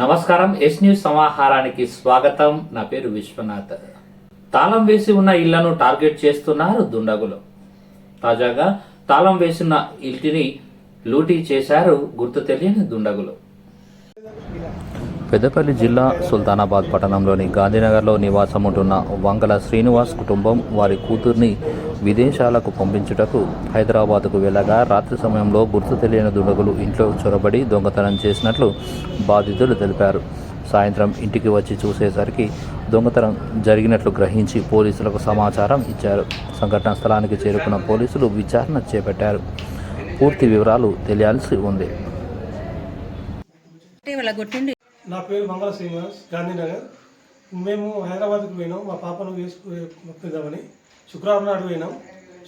నమస్కారం. Yes news సమాహారానికి స్వాగతం. నా పేరు విశ్వనాథ్. తాళం వేసి ఉన్న ఇళ్లను టార్గెట్ చేస్తున్నారు దుండగులు. తాజాగా తాళం వేసిన ఇంటిని లూటీ చేశారు గుర్తు తెలియని దుండగులు. పెద్దపల్లి జిల్లా సుల్తానాబాద్ పట్టణంలోని గాంధీనగర్లో నివాసం ఉంటున్న వంగల శ్రీనివాస్ కుటుంబం వారి కూతుర్ని విదేశాలకు పంపించుటకు హైదరాబాద్కు వెళ్ళగా రాత్రి సమయంలో గుర్తు తెలియని దుండగులు ఇంట్లో చొరబడి దొంగతనం చేసినట్లు బాధితులు తెలిపారు. సాయంత్రం ఇంటికి వచ్చి చూసేసరికి దొంగతనం జరిగినట్లు గ్రహించి పోలీసులకు సమాచారం ఇచ్చారు. సంఘటనా స్థలానికి చేరుకున్న పోలీసులు విచారణ చేపట్టారు. పూర్తి వివరాలు తెలియాల్సి ఉంది. నా పేరు మంగళ శ్రీనివాస్, గాంధీనగర్. మేము హైదరాబాద్కి పోయినాం మా పాపను వేసుకుందామని. శుక్రవారం నాడు పోయినాం.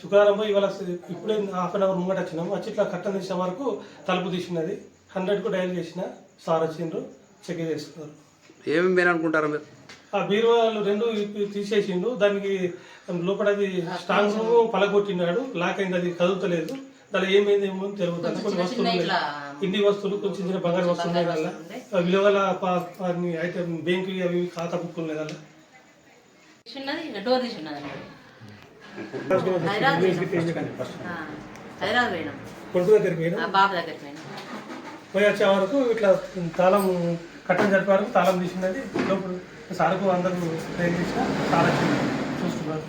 శుక్రవారం పోయి ఇవాళ ఇప్పుడే హాఫ్ అన్ అవర్ ముంగట వచ్చినాం. వచ్చి ఇట్లా కట్టం తీసిన వరకు తలుపు తీసినది. 100కు డయల్ చేసిన సార్ వచ్చిండ్రు, చెక్ చేసుకున్నారు. ఏమేమి మీరు అనుకుంటారు? మీరు ఆ బీరువాలు 2 తీసేసిండు. దానికి లోపలది స్ట్రాంగ్ రూమ్ పలగొట్టినాడు. లాక్ అయింది, అది కదులుతలేదు. దాని ఏమైంది ఏమో తెలియదు. కొన్ని వస్తువులు ఇంటి వస్తువులు, కొంచెం చిన్న బంగారు వస్తువులు ఉన్నాయి కదా, విలువల అయితే బ్యాంకు అవి ఖాతా బుక్కులు ఉన్నాయి కదా. కొడుకు దగ్గరికి పోయి వచ్చే వరకు ఇట్లా తాళం కట్టం జరిపే వరకు తాళం తీసినది. లోపల సార్కు అందరూ ట్రైన్ చేసిన సార్ చూస్తున్నారు.